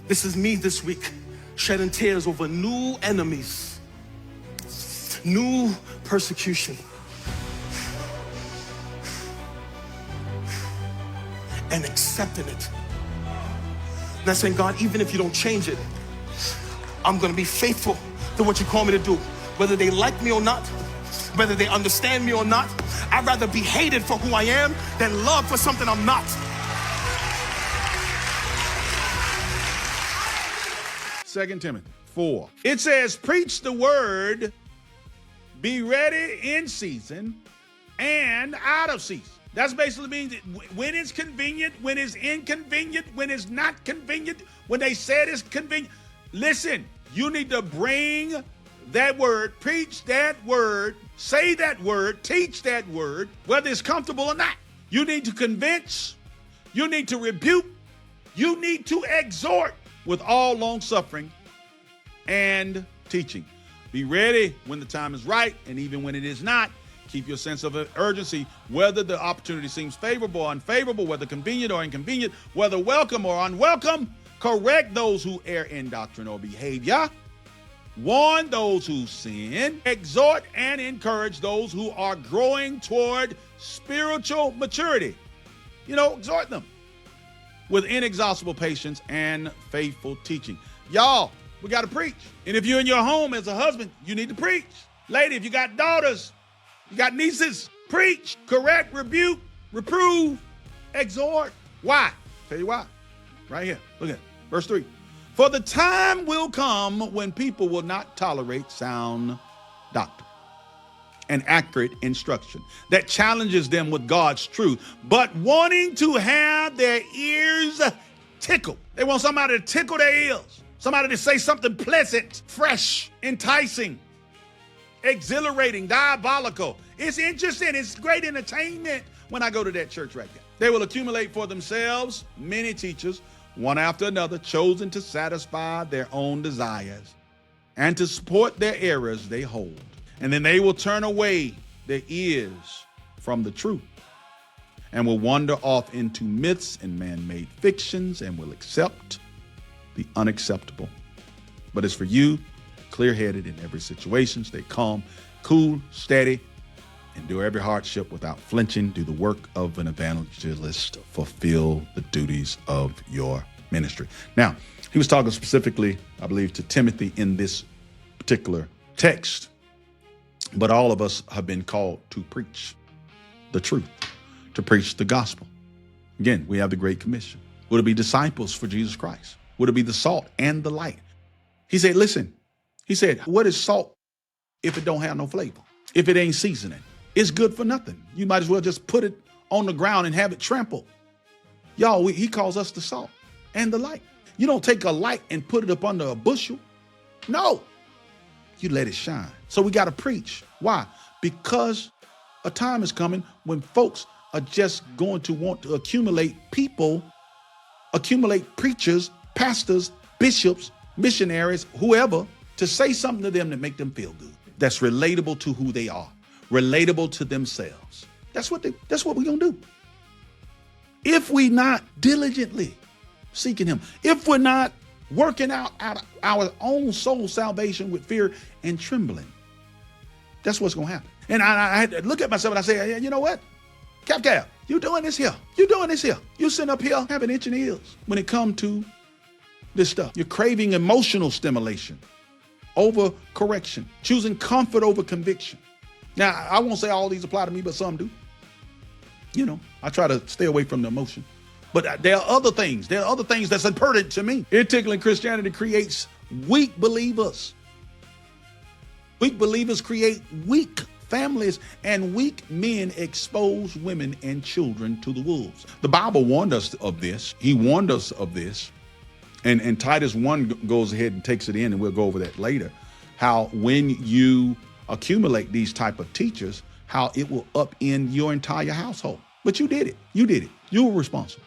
This is me this week, shedding tears over new enemies, new persecution, and accepting it. And I'm saying, God, even if you don't change it, I'm gonna be faithful to what you call me to do. Whether they like me or not, whether they understand me or not, I'd rather be hated for who I am than loved for something I'm not. 2 Timothy 4. It says, preach the word, be ready in season and out of season. That's basically means when it's convenient, when it's inconvenient, when it's not convenient, when they said it's convenient. Listen, you need to bring that word, preach that word, say that word, teach that word, whether it's comfortable or not. You need to convince, you need to rebuke, you need to exhort with all long suffering and teaching. Be ready when the time is right, and even when it is not. Keep your sense of urgency, whether the opportunity seems favorable or unfavorable, whether convenient or inconvenient, whether welcome or unwelcome. Correct those who err in doctrine or behavior. Warn those who sin. Exhort and encourage those who are growing toward spiritual maturity. Exhort them with inexhaustible patience and faithful teaching. Y'all, we got to preach. And if you're in your home as a husband, you need to preach. Lady, if you got daughters, you got nieces, preach, correct, rebuke, reprove, exhort. Why? Tell you why. Right here. Look at it. Verse 3. For the time will come when people will not tolerate sound doctrine and accurate instruction that challenges them with God's truth, but wanting to have their ears tickled. They want somebody to tickle their ears, somebody to say something pleasant, fresh, enticing, exhilarating, diabolical. It's interesting. It's great entertainment when I go to that church right there. They will accumulate for themselves many teachers, one after another, chosen to satisfy their own desires and to support their errors they hold. And then they will turn away their ears from the truth and will wander off into myths and man-made fictions and will accept the unacceptable. But as for you, clear-headed in every situation, stay calm, cool, steady, endure every hardship without flinching. Do the work of an evangelist. Fulfill the duties of your ministry. Now, he was talking specifically, I believe, to Timothy in this particular text. But all of us have been called to preach the truth, to preach the gospel. Again, we have the Great Commission. Would it be disciples for Jesus Christ? Would it be the salt and the light? He said, listen, he said, what is salt if it don't have no flavor? If it ain't seasoning? It's good for nothing. You might as well just put it on the ground and have it trampled. Y'all, he calls us the salt and the light. You don't take a light and put it up under a bushel. No, you let it shine. So we got to preach. Why? Because a time is coming when folks are just going to want to accumulate people, accumulate preachers, pastors, bishops, missionaries, whoever, to say something to them that make them feel good. That's relatable to who they are, relatable to themselves. That's what we're going to do. If we not diligently seeking him, if we're not working out our own soul salvation with fear and trembling, that's what's going to happen. And I had to look at myself and I say, you know what? Cap, you doing this here. You doing this here. You sitting up here having itching ears when it comes to this stuff. You're craving emotional stimulation over correction, choosing comfort over conviction. Now, I won't say all these apply to me, but some do. I try to stay away from the emotion. But there are other things. There are other things that's important to me. Ear-tickling Christianity creates weak believers. Weak believers create weak families, and weak men expose women and children to the wolves. The Bible warned us of this. He warned us of this. And Titus 1 goes ahead and takes it in, and we'll go over that later, how when you accumulate these type of teachers, how it will upend your entire household. But you did it. You did it. You were responsible.